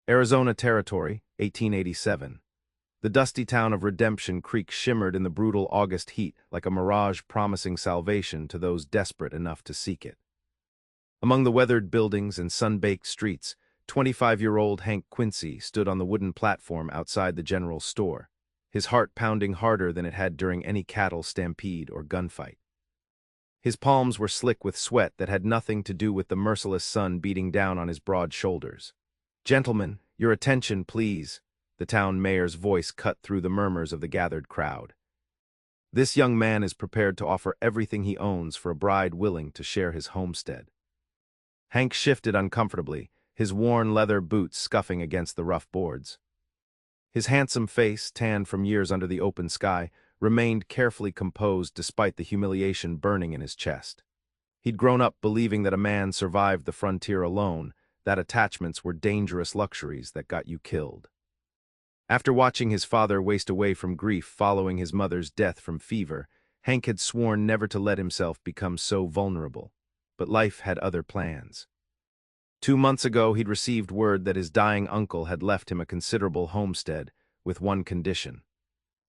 Arizona Territory, 1887. The dusty town of Redemption Creek shimmered in the brutal August heat like a mirage promising salvation to those desperate enough to seek it. Among the weathered buildings and sun-baked streets, 25-year-old Hank Quincy stood on the wooden platform outside the general store, his heart pounding harder than it had during any cattle stampede or gunfight. His palms were slick with sweat that had nothing to do with the merciless sun beating down on his broad shoulders. "Gentlemen, your attention, please," the town mayor's voice cut through the murmurs of the gathered crowd. "This young man is prepared to offer everything he owns for a bride willing to share his homestead." Hank shifted uncomfortably, his worn leather boots scuffing against the rough boards. His handsome face, tanned from years under the open sky, remained carefully composed despite the humiliation burning in his chest. He'd grown up believing that a man survived the frontier alone, that attachments were dangerous luxuries that got you killed. After watching his father waste away from grief following his mother's death from fever, Hank had sworn never to let himself become so vulnerable. But life had other plans. 2 months ago, he'd received word that his dying uncle had left him a considerable homestead, with one condition.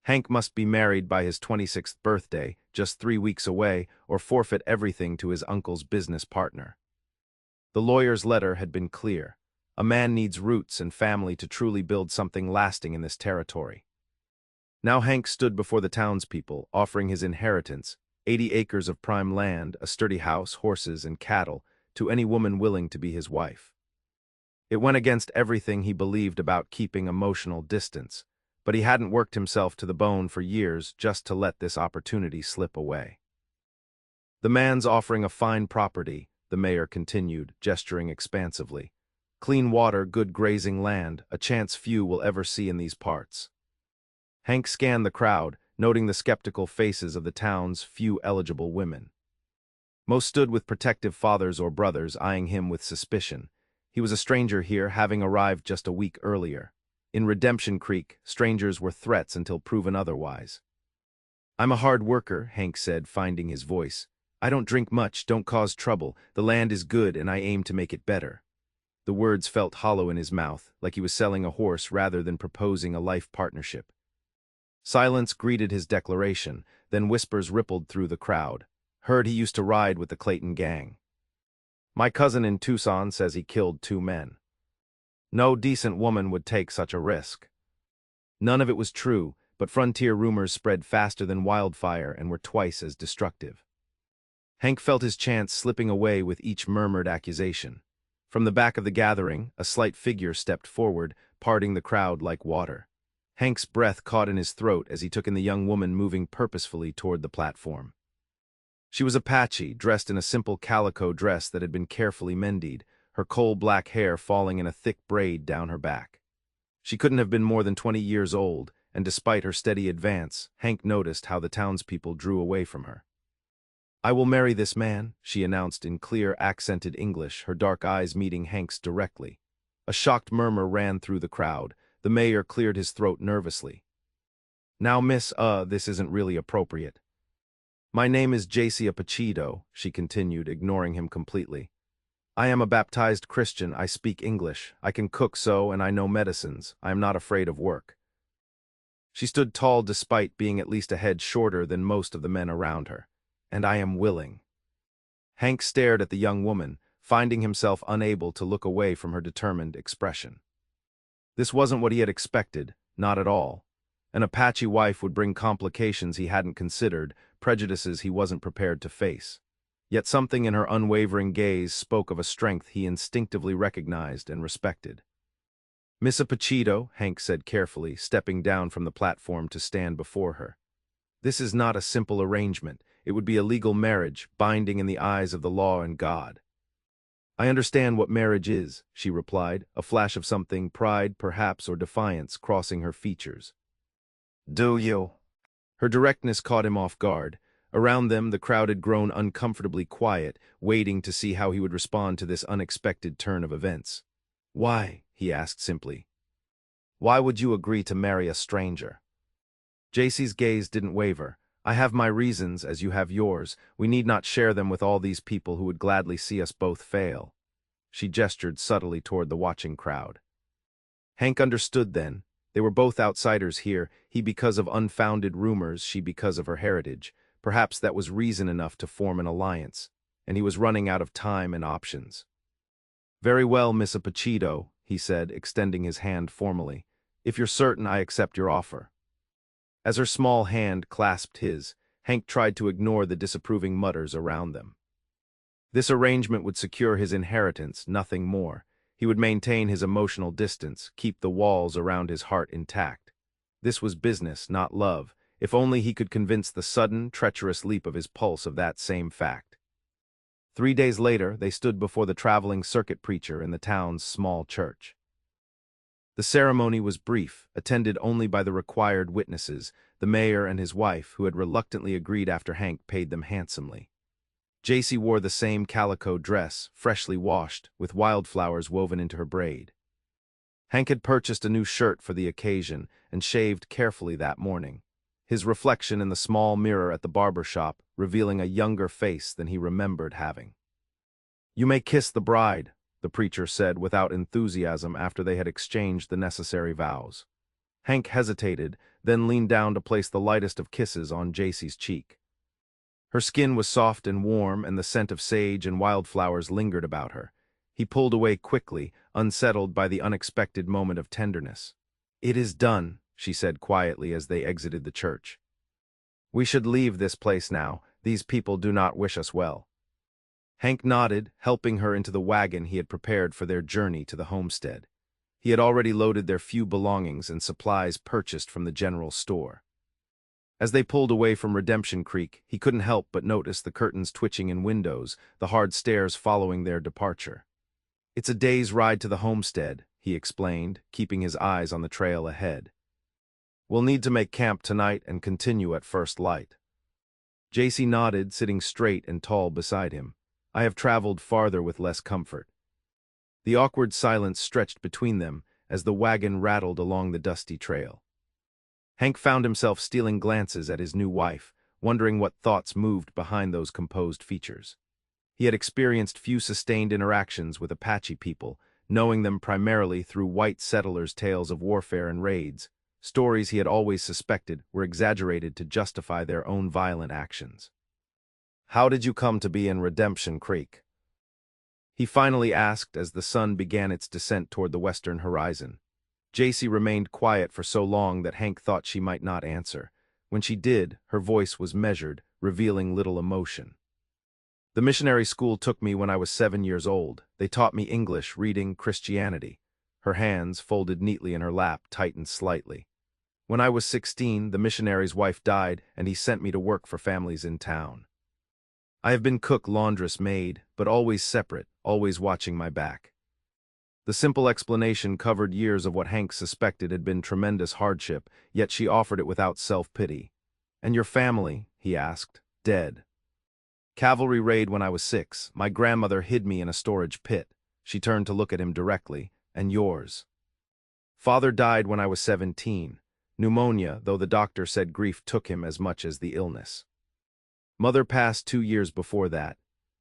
Hank must be married by his 26th birthday, just 3 weeks away, or forfeit everything to his uncle's business partner. The lawyer's letter had been clear. A man needs roots and family to truly build something lasting in this territory. Now Hank stood before the townspeople, offering his inheritance, 80 acres of prime land, a sturdy house, horses, and cattle, to any woman willing to be his wife. It went against everything he believed about keeping emotional distance, but he hadn't worked himself to the bone for years just to let this opportunity slip away. "The man's offering a fine property," the mayor continued, gesturing expansively. "Clean water, good grazing land, a chance few will ever see in these parts." Hank scanned the crowd, noting the skeptical faces of the town's few eligible women. Most stood with protective fathers or brothers, eyeing him with suspicion. He was a stranger here, having arrived just a week earlier. In Redemption Creek, strangers were threats until proven otherwise. "I'm a hard worker," Hank said, finding his voice. "I don't drink much, don't cause trouble. The land is good, and I aim to make it better." The words felt hollow in his mouth, like he was selling a horse rather than proposing a life partnership. Silence greeted his declaration, then whispers rippled through the crowd. "Heard he used to ride with the Clayton gang. My cousin in Tucson says he killed 2 men. No decent woman would take such a risk." None of it was true, but frontier rumors spread faster than wildfire and were twice as destructive. Hank felt his chance slipping away with each murmured accusation. From the back of the gathering, a slight figure stepped forward, parting the crowd like water. Hank's breath caught in his throat as he took in the young woman moving purposefully toward the platform. She was Apache, dressed in a simple calico dress that had been carefully mended, her coal-black hair falling in a thick braid down her back. She couldn't have been more than 20 years old, and despite her steady advance, Hank noticed how the townspeople drew away from her. "I will marry this man," she announced in clear, accented English, her dark eyes meeting Hank's directly. A shocked murmur ran through the crowd. The mayor cleared his throat nervously. "Now, miss, this isn't really appropriate." "My name is Jacy Apachito," she continued, ignoring him completely. "I am a baptized Christian. I speak English. I can cook and I know medicines. I am not afraid of work." She stood tall despite being at least a head shorter than most of the men around her. "And I am willing." Hank stared at the young woman, finding himself unable to look away from her determined expression. This wasn't what he had expected, not at all. An Apache wife would bring complications he hadn't considered, prejudices he wasn't prepared to face. Yet something in her unwavering gaze spoke of a strength he instinctively recognized and respected. "Miss Apachito," Hank said carefully, stepping down from the platform to stand before her. "This is not a simple arrangement. It would be a legal marriage, binding in the eyes of the law and God." "I understand what marriage is," she replied, a flash of something, pride perhaps or defiance, crossing her features. "Do you?" Her directness caught him off guard. Around them, the crowd had grown uncomfortably quiet, waiting to see how he would respond to this unexpected turn of events. "Why?" he asked simply. "Why would you agree to marry a stranger?" Jacy's gaze didn't waver. "I have my reasons, as you have yours. We need not share them with all these people who would gladly see us both fail." She gestured subtly toward the watching crowd. Hank understood then. They were both outsiders here, he because of unfounded rumors, she because of her heritage. Perhaps that was reason enough to form an alliance, and he was running out of time and options. "Very well, Miss Apachito," he said, extending his hand formally. "If you're certain, I accept your offer." As her small hand clasped his, Hank tried to ignore the disapproving mutters around them. This arrangement would secure his inheritance, nothing more. He would maintain his emotional distance, keep the walls around his heart intact. This was business, not love, if only he could convince the sudden, treacherous leap of his pulse of that same fact. 3 days later, they stood before the traveling circuit preacher in the town's small church. The ceremony was brief, attended only by the required witnesses, the mayor and his wife, who had reluctantly agreed after Hank paid them handsomely. Jacy wore the same calico dress, freshly washed, with wildflowers woven into her braid. Hank had purchased a new shirt for the occasion and shaved carefully that morning, his reflection in the small mirror at the barber shop revealing a younger face than he remembered having. "You may kiss the bride," the preacher said without enthusiasm after they had exchanged the necessary vows. Hank hesitated, then leaned down to place the lightest of kisses on Jacy's cheek. Her skin was soft and warm, and the scent of sage and wildflowers lingered about her. He pulled away quickly, unsettled by the unexpected moment of tenderness. "It is done," she said quietly as they exited the church. "We should leave this place now. These people do not wish us well." Hank nodded, helping her into the wagon he had prepared for their journey to the homestead. He had already loaded their few belongings and supplies purchased from the general store. As they pulled away from Redemption Creek, he couldn't help but notice the curtains twitching in windows, the hard stares following their departure. "It's a day's ride to the homestead," he explained, keeping his eyes on the trail ahead. "We'll need to make camp tonight and continue at first light." Jacy nodded, sitting straight and tall beside him. "I have traveled farther with less comfort." The awkward silence stretched between them as the wagon rattled along the dusty trail. Hank found himself stealing glances at his new wife, wondering what thoughts moved behind those composed features. He had experienced few sustained interactions with Apache people, knowing them primarily through white settlers' tales of warfare and raids. Stories he had always suspected were exaggerated to justify their own violent actions. "How did you come to be in Redemption Creek?" he finally asked as the sun began its descent toward the western horizon. Jacy remained quiet for so long that Hank thought she might not answer. When she did, her voice was measured, revealing little emotion. "The missionary school took me when I was 7 years old. They taught me English, reading, Christianity." Her hands, folded neatly in her lap, tightened slightly. "When I was 16, the missionary's wife died, and he sent me to work for families in town. I have been cook, laundress, maid, but always separate, always watching my back." The simple explanation covered years of what Hank suspected had been tremendous hardship, yet she offered it without self-pity. "And your family?" he asked. "Dead." "Cavalry raid when I was 6. My grandmother hid me in a storage pit." She turned to look at him directly. "And yours?" "Father died when I was 17. Pneumonia, though the doctor said grief took him as much as the illness. Mother passed 2 years before that."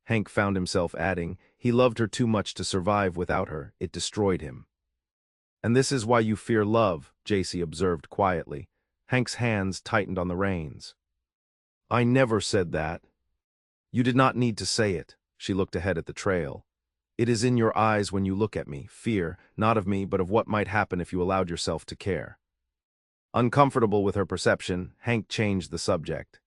Hank found himself adding, "He loved her too much to survive without her. It destroyed him." "And this is why you fear love," Jacy observed quietly. Hank's hands tightened on the reins. "I never said that." "You did not need to say it." She looked ahead at the trail. "It is in your eyes when you look at me, fear, not of me but of what might happen if you allowed yourself to care." Uncomfortable with her perception, Hank changed the subject.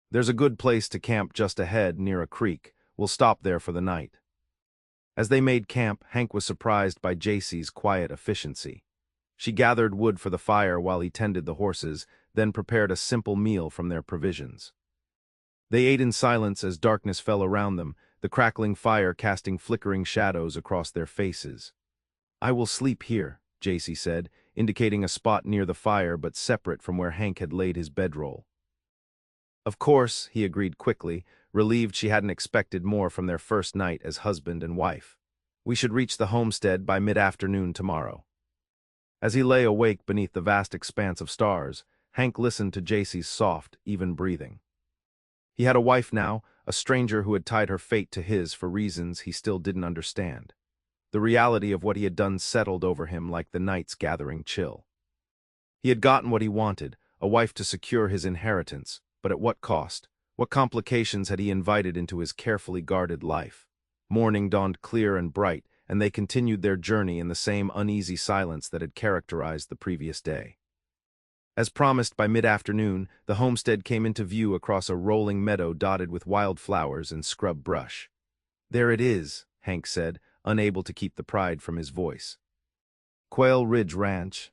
"There's a good place to camp just ahead, near a creek. We'll stop there for the night." As they made camp, Hank was surprised by Jacy's quiet efficiency. She gathered wood for the fire while he tended the horses, then prepared a simple meal from their provisions. They ate in silence as darkness fell around them, the crackling fire casting flickering shadows across their faces. "I will sleep here," Jacy said, indicating a spot near the fire but separate from where Hank had laid his bedroll. "Of course," he agreed quickly, relieved she hadn't expected more from their first night as husband and wife. "We should reach the homestead by mid-afternoon tomorrow." As he lay awake beneath the vast expanse of stars, Hank listened to Jacy's soft, even breathing. He had a wife now, a stranger who had tied her fate to his for reasons he still didn't understand. The reality of what he had done settled over him like the night's gathering chill. He had gotten what he wanted, a wife to secure his inheritance, but at what cost? What complications had he invited into his carefully guarded life? Morning dawned clear and bright, and they continued their journey in the same uneasy silence that had characterized the previous day. As promised, by mid-afternoon, the homestead came into view across a rolling meadow dotted with wildflowers and scrub brush. "There it is," Hank said, unable to keep the pride from his voice. Quail Ridge Ranch.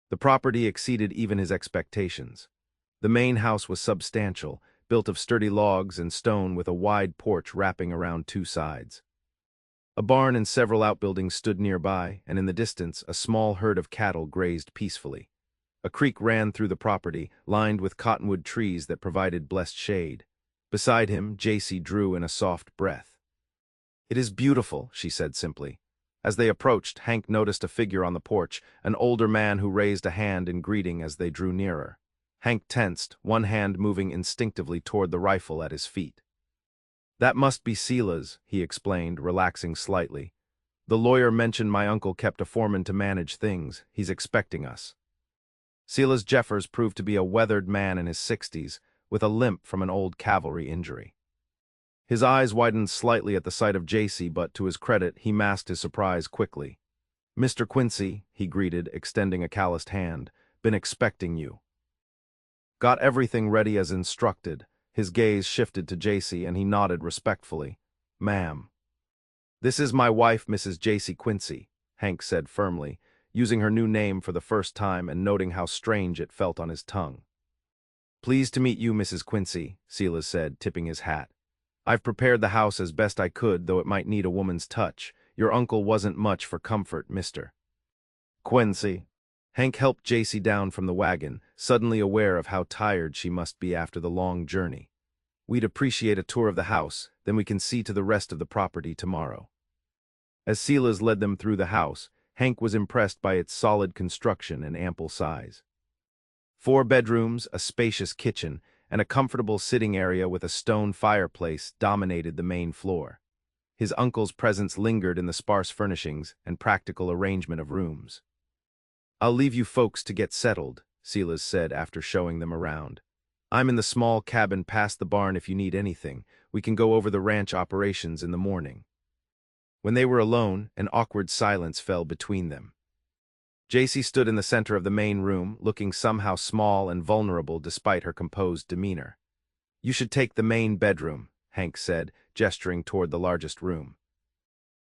The property exceeded even his expectations. The main house was substantial, built of sturdy logs and stone with a wide porch wrapping around two sides. A barn and several outbuildings stood nearby, and in the distance, a small herd of cattle grazed peacefully. A creek ran through the property, lined with cottonwood trees that provided blessed shade. Beside him, Jacy drew in a soft breath. "It is beautiful," she said simply. As they approached, Hank noticed a figure on the porch, an older man who raised a hand in greeting as they drew nearer. Hank tensed, one hand moving instinctively toward the rifle at his feet. "That must be Sela's," he explained, relaxing slightly. "The lawyer mentioned my uncle kept a foreman to manage things. He's expecting us." Silas Jeffers proved to be a weathered man in his 60s, with a limp from an old cavalry injury. His eyes widened slightly at the sight of Jacy, but to his credit, he masked his surprise quickly. "Mr. Quincy," he greeted, extending a calloused hand, "been expecting you." "Got everything ready as instructed." His gaze shifted to Jacy, and he nodded respectfully. "Ma'am." "This is my wife, Mrs. Jacy Quincy," Hank said firmly, using her new name for the first time and noting how strange it felt on his tongue. "Pleased to meet you, Mrs. Quincy," Silas said, tipping his hat. "I've prepared the house as best I could, though it might need a woman's touch. Your uncle wasn't much for comfort, Mr. Quincy." Hank helped Jacy down from the wagon, suddenly aware of how tired she must be after the long journey. "We'd appreciate a tour of the house, then we can see to the rest of the property tomorrow." As Silas led them through the house, Hank was impressed by its solid construction and ample size. 4 bedrooms, a spacious kitchen, and a comfortable sitting area with a stone fireplace dominated the main floor. His uncle's presence lingered in the sparse furnishings and practical arrangement of rooms. "I'll leave you folks to get settled," Silas said after showing them around. "I'm in the small cabin past the barn if you need anything. We can go over the ranch operations in the morning." When they were alone, an awkward silence fell between them. Jacy stood in the center of the main room, looking somehow small and vulnerable despite her composed demeanor. "You should take the main bedroom," Hank said, gesturing toward the largest room.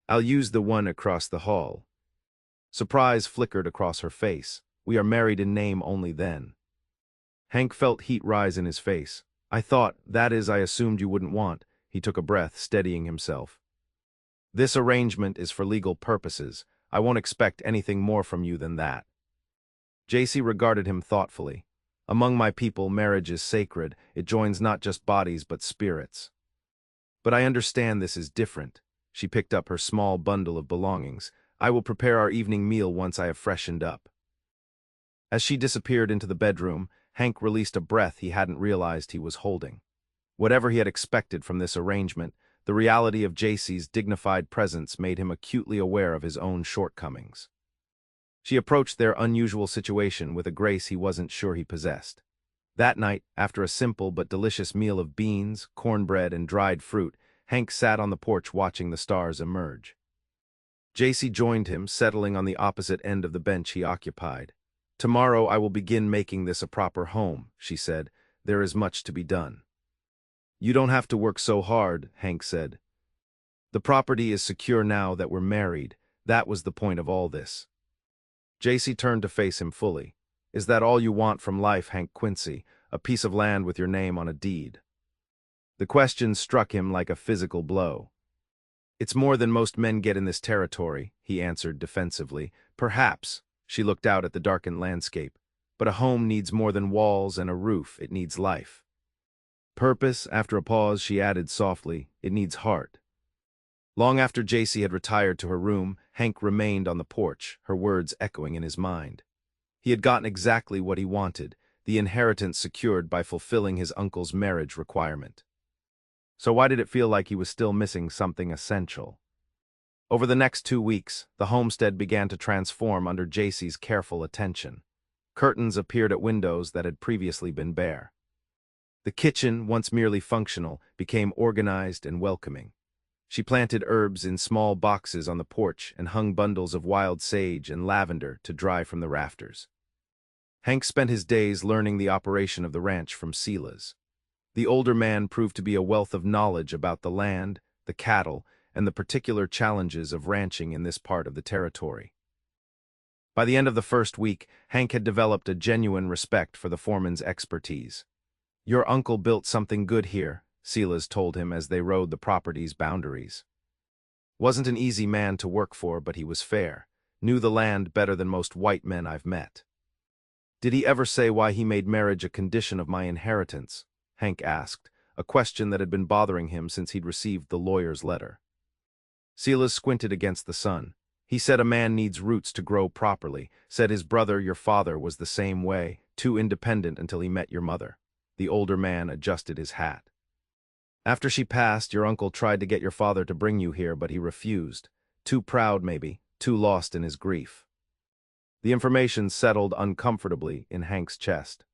"I'll use the one across the hall." Surprise flickered across her face. "We are married in name only then." Hank felt heat rise in his face. That is, I assumed you wouldn't want." He took a breath, steadying himself. "This arrangement is for legal purposes. I won't expect anything more from you than that." Jacy regarded him thoughtfully. "Among my people, marriage is sacred. It joins not just bodies but spirits. But I understand this is different." She picked up her small bundle of belongings. "I will prepare our evening meal once I have freshened up." As she disappeared into the bedroom, Hank released a breath he hadn't realized he was holding. Whatever he had expected from this arrangement, the reality of Jacy's dignified presence made him acutely aware of his own shortcomings. She approached their unusual situation with a grace he wasn't sure he possessed. That night, after a simple but delicious meal of beans, cornbread, and dried fruit, Hank sat on the porch watching the stars emerge. Jacy joined him, settling on the opposite end of the bench he occupied. "Tomorrow I will begin making this a proper home," she said. "There is much to be done." "You don't have to work so hard," Hank said. "The property is secure now that we're married. That was the point of all this." Jacy turned to face him fully. "Is that all you want from life, Hank Quincy? A piece of land with your name on a deed?" The question struck him like a physical blow. "It's more than most men get in this territory," he answered defensively. "Perhaps." She looked out at the darkened landscape. "But a home needs more than walls and a roof. It needs life. Purpose." After a pause, she added softly, "It needs heart." Long after Jacy had retired to her room, Hank remained on the porch, her words echoing in his mind. He had gotten exactly what he wanted, the inheritance secured by fulfilling his uncle's marriage requirement. So why did it feel like he was still missing something essential? Over the next 2 weeks, the homestead began to transform under Jacy's careful attention. Curtains appeared at windows that had previously been bare. The kitchen, once merely functional, became organized and welcoming. She planted herbs in small boxes on the porch and hung bundles of wild sage and lavender to dry from the rafters. Hank spent his days learning the operation of the ranch from Silas. The older man proved to be a wealth of knowledge about the land, the cattle, and the particular challenges of ranching in this part of the territory. By the end of the first week, Hank had developed a genuine respect for the foreman's expertise. "Your uncle built something good here," Silas told him as they rode the property's boundaries. "Wasn't an easy man to work for, but he was fair. Knew the land better than most white men I've met." "Did he ever say why he made marriage a condition of my inheritance?" Hank asked, a question that had been bothering him since he'd received the lawyer's letter. Silas squinted against the sun. "He said a man needs roots to grow properly. Said his brother, your father, was the same way, too independent until he met your mother." The older man adjusted his hat. "After she passed, your uncle tried to get your father to bring you here, but he refused. Too proud, maybe, too lost in his grief." The information settled uncomfortably in Hank's chest.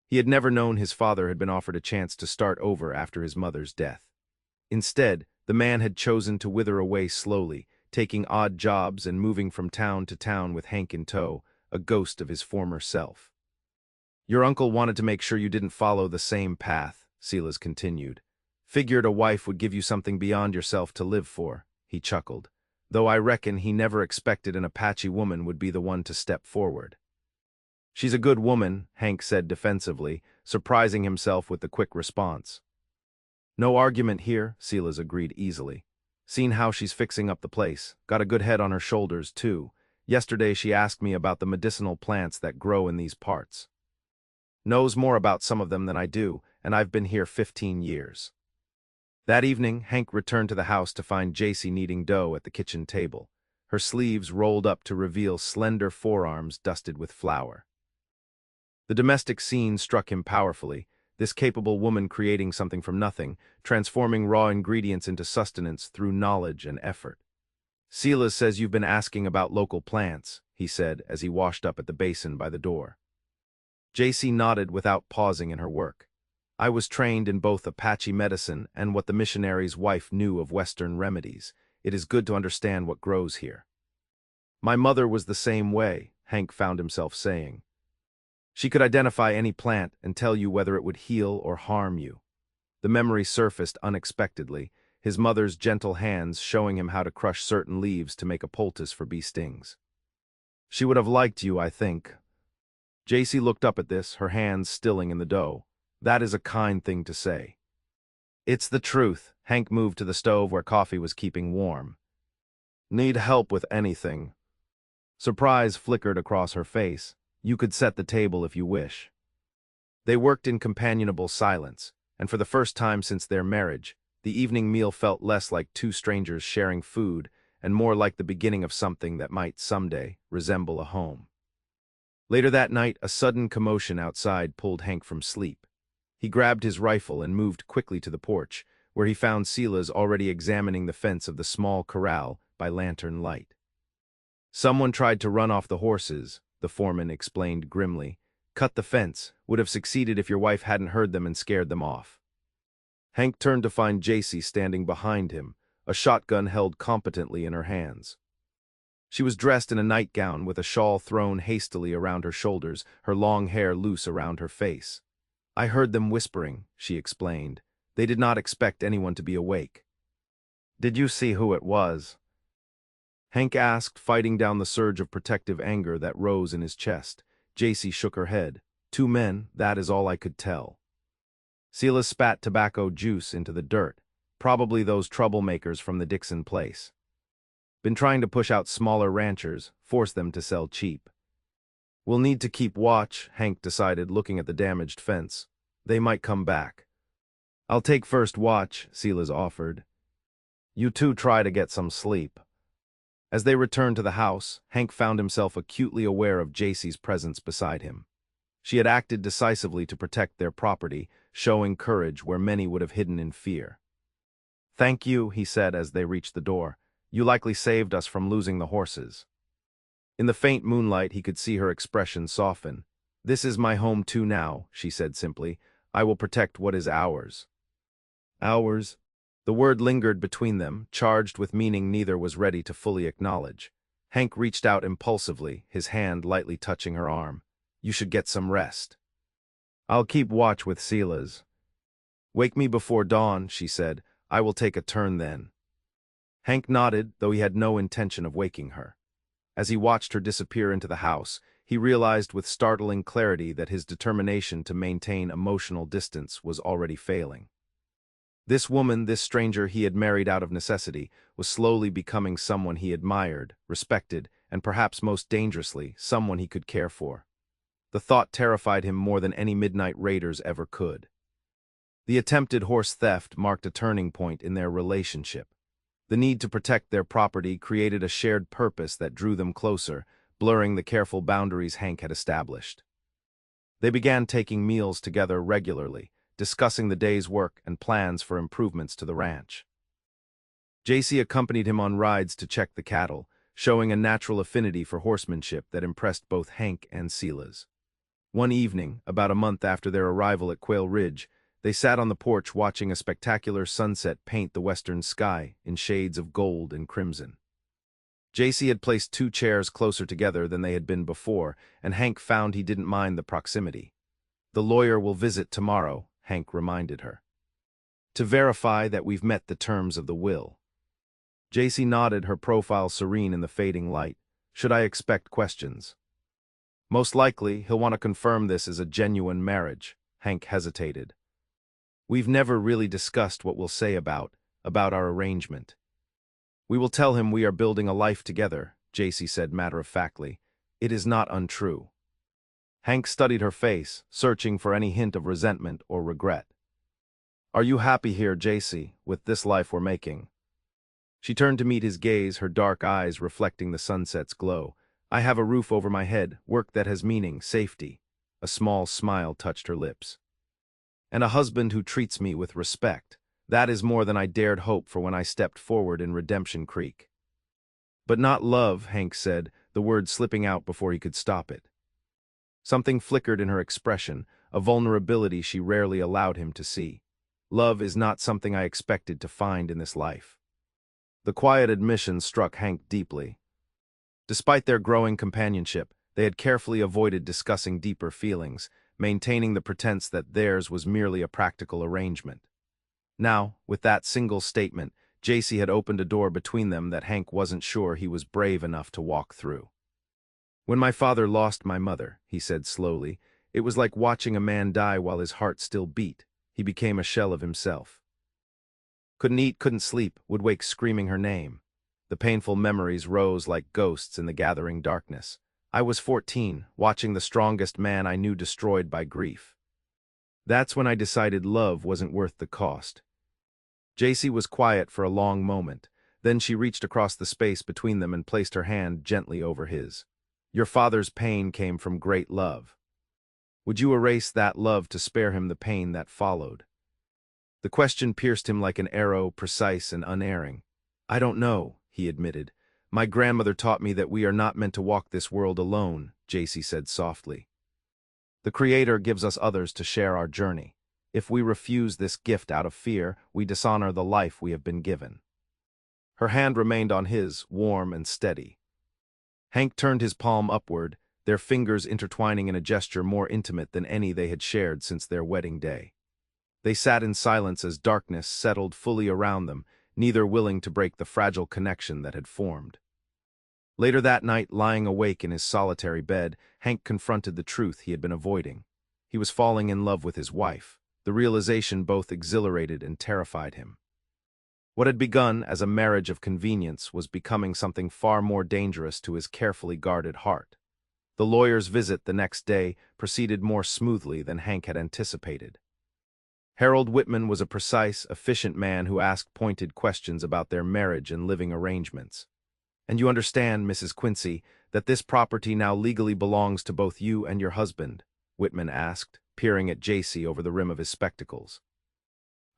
He had never known his father had been offered a chance to start over after his mother's death. Instead, the man had chosen to wither away slowly, taking odd jobs and moving from town to town with Hank in tow, a ghost of his former self. "Your uncle wanted to make sure you didn't follow the same path," Silas continued. "Figured a wife would give you something beyond yourself to live for," he chuckled. "Though I reckon he never expected an Apache woman would be the one to step forward." "She's a good woman," Hank said defensively, surprising himself with the quick response. "No argument here," Silas agreed easily. "Seen how she's fixing up the place. Got a good head on her shoulders, too. Yesterday she asked me about the medicinal plants that grow in these parts. Knows more about some of them than I do, and I've been here 15 years. That evening, Hank returned to the house to find Jacy kneading dough at the kitchen table, her sleeves rolled up to reveal slender forearms dusted with flour. The domestic scene struck him powerfully, this capable woman creating something from nothing, transforming raw ingredients into sustenance through knowledge and effort. "Silas says you've been asking about local plants," he said as he washed up at the basin by the door. Jacy nodded without pausing in her work. "I was trained in both Apache medicine and what the missionary's wife knew of Western remedies. It is good to understand what grows here." "My mother was the same way," Hank found himself saying. "She could identify any plant and tell you whether it would heal or harm you." The memory surfaced unexpectedly, his mother's gentle hands showing him how to crush certain leaves to make a poultice for bee stings. "She would have liked you, I think." Jacy looked up at this, her hands stilling in the dough. "That is a kind thing to say." "It's the truth." Hank moved to the stove where coffee was keeping warm. "Need help with anything?" Surprise flickered across her face. "You could set the table if you wish." They worked in companionable silence, and for the first time since their marriage, the evening meal felt less like two strangers sharing food and more like the beginning of something that might someday resemble a home. Later that night, a sudden commotion outside pulled Hank from sleep. He grabbed his rifle and moved quickly to the porch, where he found Silas already examining the fence of the small corral by lantern light. "Someone tried to run off the horses," the foreman explained grimly. "Cut the fence. Would have succeeded if your wife hadn't heard them and scared them off." Hank turned to find Jacy standing behind him, a shotgun held competently in her hands. She was dressed in a nightgown with a shawl thrown hastily around her shoulders, her long hair loose around her face. "I heard them whispering," she explained. "They did not expect anyone to be awake." "Did you see who it was?" Hank asked, fighting down the surge of protective anger that rose in his chest. Jacy shook her head. "Two men, that is all I could tell." Silas spat tobacco juice into the dirt. "Probably those troublemakers from the Dixon place. Been trying to push out smaller ranchers, force them to sell cheap." "We'll need to keep watch," Hank decided, looking at the damaged fence. "They might come back." "I'll take first watch," Silas offered. "You two try to get some sleep." As they returned to the house, Hank found himself acutely aware of Jacy's presence beside him. She had acted decisively to protect their property, showing courage where many would have hidden in fear. "Thank you," he said as they reached the door. You likely saved us from losing the horses." In the faint moonlight, he could see her expression soften. "This is my home too now," she said simply. "I will protect what is ours." Ours? The word lingered between them, charged with meaning neither was ready to fully acknowledge. Hank reached out impulsively, his hand lightly touching her arm. "You should get some rest." "I'll keep watch with Silas." "Wake me before dawn," she said. "I will take a turn then." Hank nodded, though he had no intention of waking her. As he watched her disappear into the house, he realized with startling clarity that his determination to maintain emotional distance was already failing. This woman, this stranger he had married out of necessity, was slowly becoming someone he admired, respected, and perhaps most dangerously, someone he could care for. The thought terrified him more than any midnight raiders ever could. The attempted horse theft marked a turning point in their relationship. The need to protect their property created a shared purpose that drew them closer, blurring the careful boundaries Hank had established. They began taking meals together regularly, discussing the day's work and plans for improvements to the ranch. Jacy accompanied him on rides to check the cattle, showing a natural affinity for horsemanship that impressed both Hank and Silas. One evening, about a month after their arrival at Quail Ridge, they sat on the porch watching a spectacular sunset paint the western sky in shades of gold and crimson. Jacy had placed 2 chairs closer together than they had been before, and Hank found he didn't mind the proximity. "The lawyer will visit tomorrow," Hank reminded her, "to verify that we've met the terms of the will." Jacy nodded, her profile serene in the fading light. "Should I expect questions?" "Most likely, he'll want to confirm this is a genuine marriage." Hank hesitated. "We've never really discussed what we'll say about our arrangement." "We will tell him we are building a life together," Jacy said matter-of-factly. "It is not untrue." Hank studied her face, searching for any hint of resentment or regret. "Are you happy here, Jacy, with this life we're making?" She turned to meet his gaze, her dark eyes reflecting the sunset's glow. "I have a roof over my head, work that has meaning, safety." A small smile touched her lips. "And a husband who treats me with respect. That is more than I dared hope for when I stepped forward in Redemption Creek." "But not love," Hank said, the word slipping out before he could stop it. Something flickered in her expression, a vulnerability she rarely allowed him to see. "Love is not something I expected to find in this life." The quiet admission struck Hank deeply. Despite their growing companionship, they had carefully avoided discussing deeper feelings, maintaining the pretense that theirs was merely a practical arrangement. Now, with that single statement, Jacy had opened a door between them that Hank wasn't sure he was brave enough to walk through. "When my father lost my mother," he said slowly, "it was like watching a man die while his heart still beat. He became a shell of himself. Couldn't eat, couldn't sleep, would wake screaming her name. The painful memories rose like ghosts in the gathering darkness. I was 14, watching the strongest man I knew destroyed by grief. That's when I decided love wasn't worth the cost." Jacy was quiet for a long moment. Then she reached across the space between them and placed her hand gently over his. "Your father's pain came from great love. Would you erase that love to spare him the pain that followed?" The question pierced him like an arrow, precise and unerring. "I don't know," he admitted. "My grandmother taught me that we are not meant to walk this world alone," Jacy said softly. "The Creator gives us others to share our journey. If we refuse this gift out of fear, we dishonor the life we have been given." Her hand remained on his, warm and steady. Hank turned his palm upward, their fingers intertwining in a gesture more intimate than any they had shared since their wedding day. They sat in silence as darkness settled fully around them, neither willing to break the fragile connection that had formed. Later that night, lying awake in his solitary bed, Hank confronted the truth he had been avoiding. He was falling in love with his wife. The realization both exhilarated and terrified him. What had begun as a marriage of convenience was becoming something far more dangerous to his carefully guarded heart. The lawyer's visit the next day proceeded more smoothly than Hank had anticipated. Harold Whitman was a precise, efficient man who asked pointed questions about their marriage and living arrangements. "And you understand, Mrs. Quincy, that this property now legally belongs to both you and your husband?" Whitman asked, peering at Jacy over the rim of his spectacles.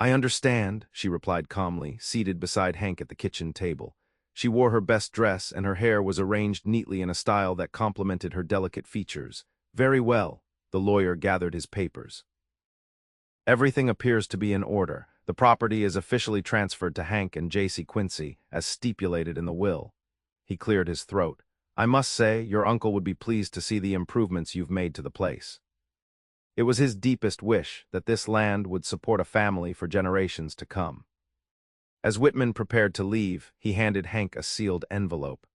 "I understand," she replied calmly, seated beside Hank at the kitchen table. She wore her best dress, and her hair was arranged neatly in a style that complemented her delicate features. Very well, the lawyer gathered his papers. Everything appears to be in order. The property is officially transferred to Hank and Jacy Quincy, as stipulated in the will. He cleared his throat. I must say, your uncle would be pleased to see the improvements you've made to the place. It was his deepest wish that this land would support a family for generations to come. As Whitman prepared to leave, he handed Hank a sealed envelope.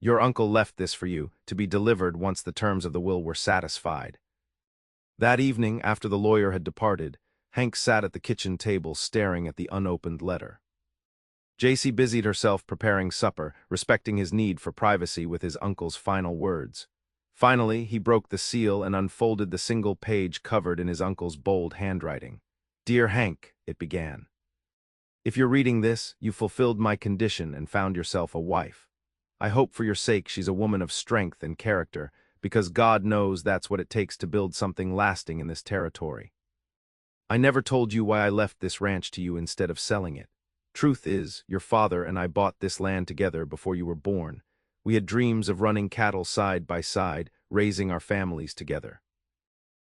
Your uncle left this for you, to be delivered once the terms of the will were satisfied. That evening, after the lawyer had departed, Hank sat at the kitchen table staring at the unopened letter. Jacy busied herself preparing supper, respecting his need for privacy with his uncle's final words. Finally, he broke the seal and unfolded the single page covered in his uncle's bold handwriting. Dear Hank, it began. If you're reading this, you fulfilled my condition and found yourself a wife. I hope for your sake she's a woman of strength and character, because God knows that's what it takes to build something lasting in this territory. I never told you why I left this ranch to you instead of selling it. Truth is, your father and I bought this land together before you were born. We had dreams of running cattle side by side, raising our families together.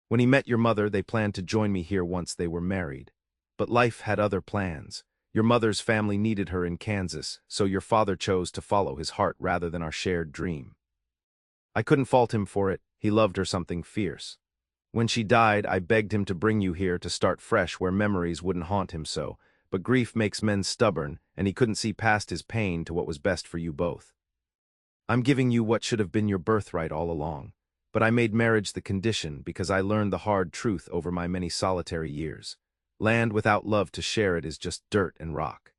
When he met your mother, they planned to join me here once they were married. But life had other plans. Your mother's family needed her in Kansas, so your father chose to follow his heart rather than our shared dream. I couldn't fault him for it. He loved her something fierce. When she died, I begged him to bring you here to start fresh where memories wouldn't haunt him so, but grief makes men stubborn, and he couldn't see past his pain to what was best for you both. I'm giving you what should have been your birthright all along, but I made marriage the condition because I learned the hard truth over my many solitary years. Land without love to share it is just dirt and rock.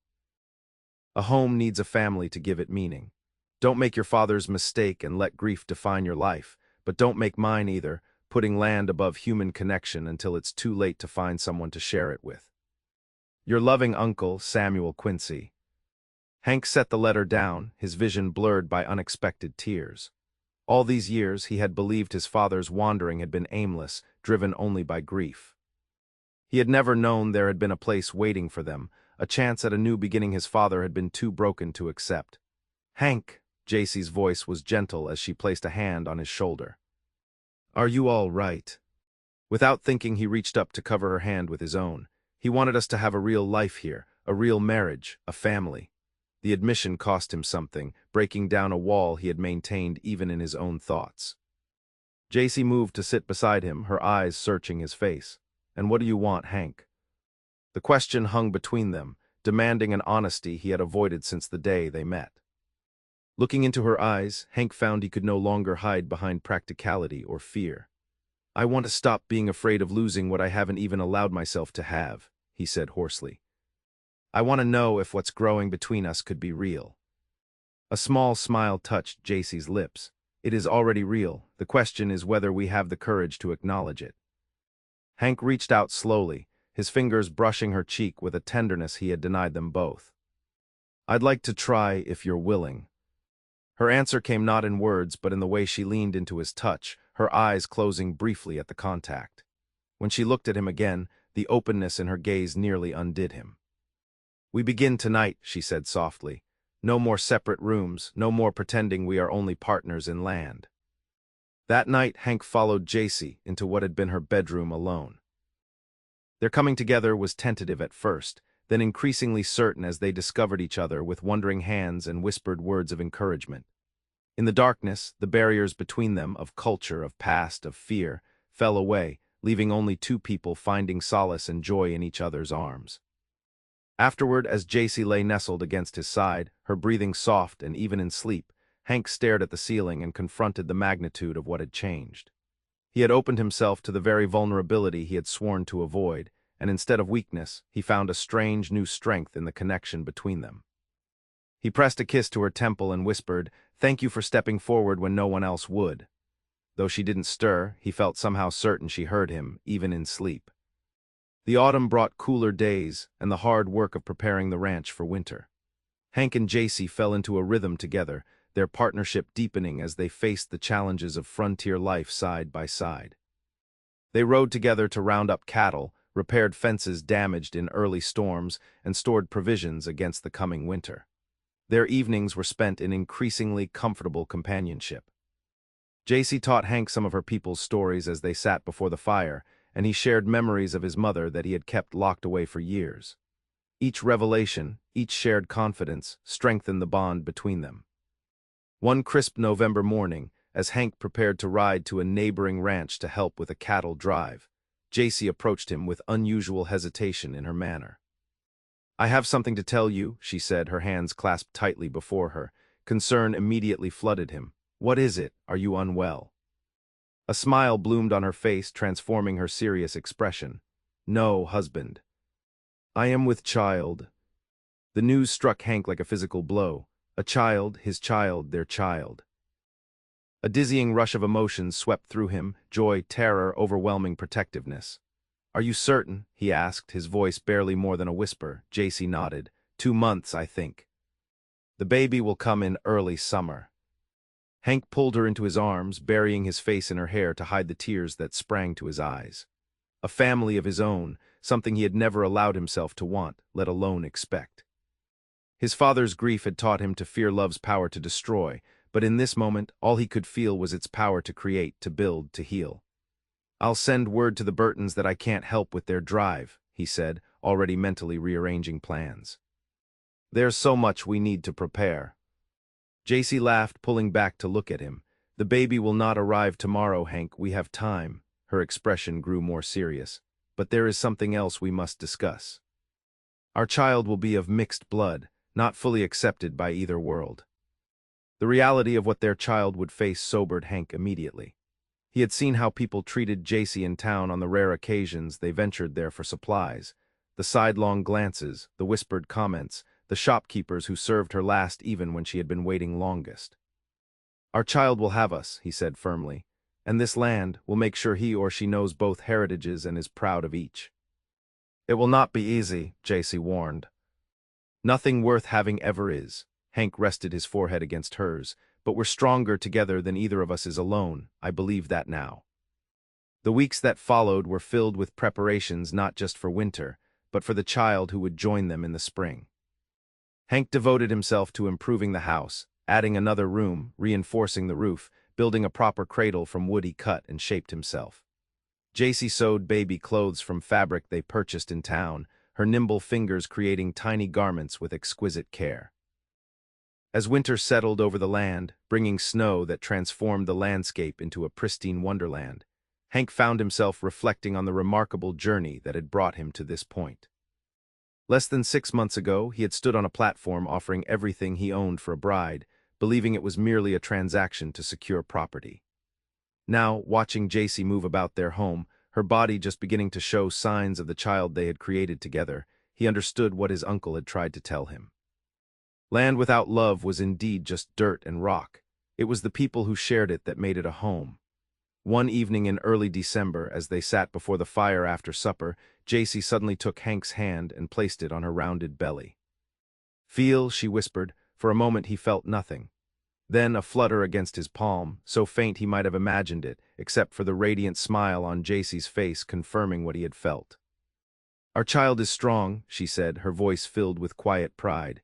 A home needs a family to give it meaning. Don't make your father's mistake and let grief define your life, but don't make mine either, putting land above human connection until it's too late to find someone to share it with. Your loving uncle, Samuel Quincy. Hank set the letter down, his vision blurred by unexpected tears. All these years he had believed his father's wandering had been aimless, driven only by grief. He had never known there had been a place waiting for them, a chance at a new beginning his father had been too broken to accept. Hank, Jacy's voice was gentle as she placed a hand on his shoulder. Are you all right? Without thinking, he reached up to cover her hand with his own. He wanted us to have a real life here, a real marriage, a family. The admission cost him something, breaking down a wall he had maintained even in his own thoughts. Jacy moved to sit beside him, her eyes searching his face. And what do you want, Hank? The question hung between them, demanding an honesty he had avoided since the day they met. Looking into her eyes, Hank found he could no longer hide behind practicality or fear. I want to stop being afraid of losing what I haven't even allowed myself to have, he said hoarsely. I want to know if what's growing between us could be real. A small smile touched Jacy's lips. It is already real. The question is whether we have the courage to acknowledge it. Hank reached out slowly, his fingers brushing her cheek with a tenderness he had denied them both. I'd like to try if you're willing. Her answer came not in words but in the way she leaned into his touch, her eyes closing briefly at the contact. When she looked at him again, the openness in her gaze nearly undid him. We begin tonight, she said softly. No more separate rooms, no more pretending we are only partners in land. That night, Hank followed Jacy into what had been her bedroom alone. Their coming together was tentative at first, then increasingly certain as they discovered each other with wondering hands and whispered words of encouragement. In the darkness, the barriers between them, of culture, of past, of fear, fell away, leaving only two people finding solace and joy in each other's arms. Afterward, as Jacy lay nestled against his side, her breathing soft and even in sleep, Hank stared at the ceiling and confronted the magnitude of what had changed. He had opened himself to the very vulnerability he had sworn to avoid, and instead of weakness, he found a strange new strength in the connection between them. He pressed a kiss to her temple and whispered, "Thank you for stepping forward when no one else would." Though she didn't stir, he felt somehow certain she heard him, even in sleep. The autumn brought cooler days and the hard work of preparing the ranch for winter. Hank and Jacy fell into a rhythm together, their partnership deepening as they faced the challenges of frontier life side by side. They rode together to round up cattle, repaired fences damaged in early storms, and stored provisions against the coming winter. Their evenings were spent in increasingly comfortable companionship. Jacy taught Hank some of her people's stories as they sat before the fire, and he shared memories of his mother that he had kept locked away for years. Each revelation, each shared confidence, strengthened the bond between them. One crisp November morning, as Hank prepared to ride to a neighboring ranch to help with a cattle drive, Jacy approached him with unusual hesitation in her manner. "I have something to tell you," she said, her hands clasped tightly before her. Concern immediately flooded him. "What is it? Are you unwell?" A smile bloomed on her face, transforming her serious expression. "No, husband. I am with child." The news struck Hank like a physical blow. A child, his child, their child. A dizzying rush of emotions swept through him, joy, terror, overwhelming protectiveness. "Are you certain?" he asked, his voice barely more than a whisper. Jacy nodded. 2 months, I think. The baby will come in early summer." Hank pulled her into his arms, burying his face in her hair to hide the tears that sprang to his eyes. A family of his own, something he had never allowed himself to want, let alone expect. His father's grief had taught him to fear love's power to destroy, but in this moment, all he could feel was its power to create, to build, to heal. "I'll send word to the Burtons that I can't help with their drive," he said, already mentally rearranging plans. "There's so much we need to prepare." Jacy laughed, pulling back to look at him. "The baby will not arrive tomorrow, Hank. We have time." Her expression grew more serious. "But there is something else we must discuss. Our child will be of mixed blood, not fully accepted by either world." The reality of what their child would face sobered Hank immediately. He had seen how people treated Jacy in town on the rare occasions they ventured there for supplies. The sidelong glances, the whispered comments, the shopkeepers who served her last even when she had been waiting longest. "Our child will have us," he said firmly, "and this land will make sure he or she knows both heritages and is proud of each." "It will not be easy," Jacy warned. "Nothing worth having ever is." Hank rested his forehead against hers. "But we're stronger together than either of us is alone. I believe that now." The weeks that followed were filled with preparations not just for winter, but for the child who would join them in the spring. Hank devoted himself to improving the house, adding another room, reinforcing the roof, building a proper cradle from wood he cut and shaped himself. Jacy sewed baby clothes from fabric they purchased in town, her nimble fingers creating tiny garments with exquisite care. As winter settled over the land, bringing snow that transformed the landscape into a pristine wonderland, Hank found himself reflecting on the remarkable journey that had brought him to this point. Less than 6 months ago, he had stood on a platform offering everything he owned for a bride, believing it was merely a transaction to secure property. Now, watching Jacy move about their home, her body just beginning to show signs of the child they had created together, he understood what his uncle had tried to tell him. Land without love was indeed just dirt and rock. It was the people who shared it that made it a home. One evening in early December, as they sat before the fire after supper, Jacy suddenly took Hank's hand and placed it on her rounded belly. "Feel," she whispered. For a moment he felt nothing. Then a flutter against his palm, so faint he might have imagined it, except for the radiant smile on Jacy's face confirming what he had felt. "Our child is strong," she said, her voice filled with quiet pride.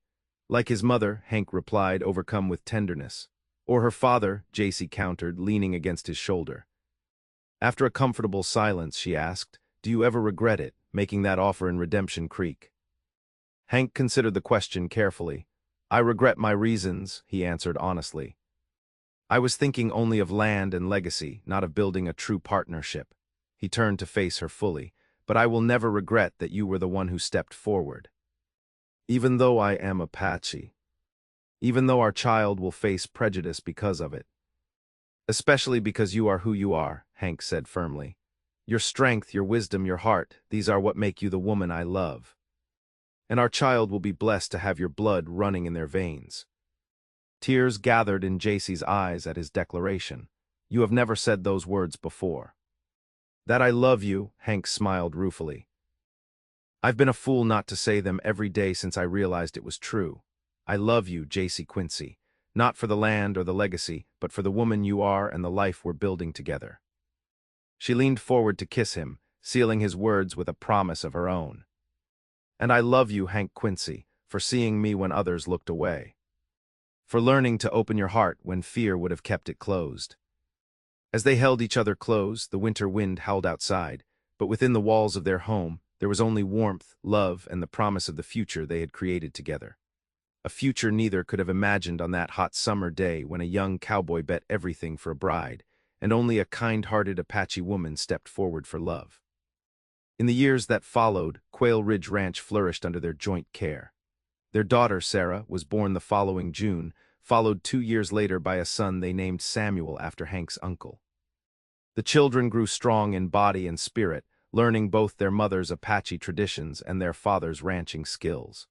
"Like his mother," Hank replied, overcome with tenderness. "Or her father," Jacy countered, leaning against his shoulder. After a comfortable silence, she asked, "Do you ever regret it, making that offer in Redemption Creek?" Hank considered the question carefully. "I regret my reasons," he answered honestly. "I was thinking only of land and legacy, not of building a true partnership." He turned to face her fully. "But I will never regret that you were the one who stepped forward. Even though I am Apache. Even though our child will face prejudice because of it. Especially because you are who you are," Hank said firmly. "Your strength, your wisdom, your heart, these are what make you the woman I love. And our child will be blessed to have your blood running in their veins." Tears gathered in Jacy's eyes at his declaration. "You have never said those words before." "That I love you," Hank smiled ruefully. "I've been a fool not to say them every day since I realized it was true. I love you, Jacy Quincy. Not for the land or the legacy, but for the woman you are and the life we're building together." She leaned forward to kiss him, sealing his words with a promise of her own. "And I love you, Hank Quincy, for seeing me when others looked away." for learning to open your heart when fear would have kept it closed. As they held each other close, the winter wind howled outside, but within the walls of their home, there was only warmth, love, and the promise of the future they had created together. A future neither could have imagined on that hot summer day when a young cowboy bet everything for a bride, and only a kind-hearted Apache woman stepped forward for love. In the years that followed, Quail Ridge Ranch flourished under their joint care. Their daughter, Sarah, was born the following June, followed 2 years later by a son they named Samuel after Hank's uncle. The children grew strong in body and spirit, learning both their mother's Apache traditions and their father's ranching skills.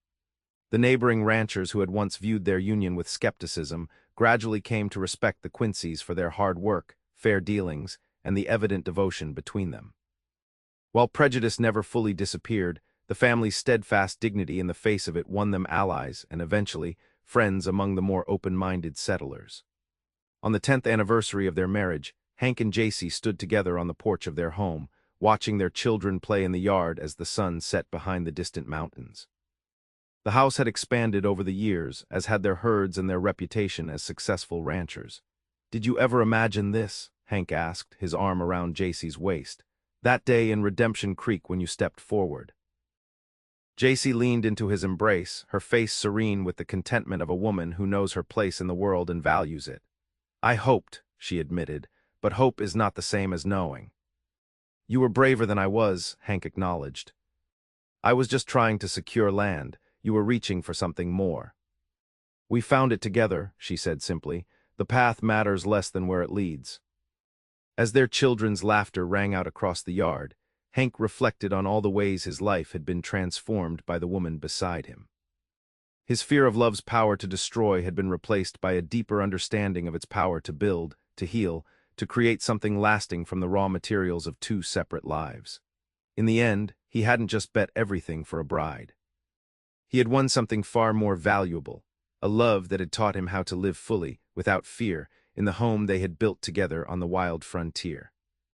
The neighboring ranchers who had once viewed their union with skepticism gradually came to respect the Quincys for their hard work, fair dealings, and the evident devotion between them. While prejudice never fully disappeared, the family's steadfast dignity in the face of it won them allies and, eventually, friends among the more open-minded settlers. On the 10th anniversary of their marriage, Hank and Jacy stood together on the porch of their home, watching their children play in the yard as the sun set behind the distant mountains. The house had expanded over the years, as had their herds and their reputation as successful ranchers. "Did you ever imagine this?" Hank asked, his arm around Jacy's waist. "That day in Redemption Creek when you stepped forward." Jacy leaned into his embrace, her face serene with the contentment of a woman who knows her place in the world and values it. "I hoped," she admitted, "but hope is not the same as knowing." "You were braver than I was," Hank acknowledged. "I was just trying to secure land. You were reaching for something more." "We found it together," she said simply. "The path matters less than where it leads." As their children's laughter rang out across the yard, Hank reflected on all the ways his life had been transformed by the woman beside him. His fear of love's power to destroy had been replaced by a deeper understanding of its power to build, to heal, to create something lasting from the raw materials of 2 separate lives. In the end, he hadn't just bet everything for a bride. He had won something far more valuable, a love that had taught him how to live fully, without fear, in the home they had built together on the wild frontier.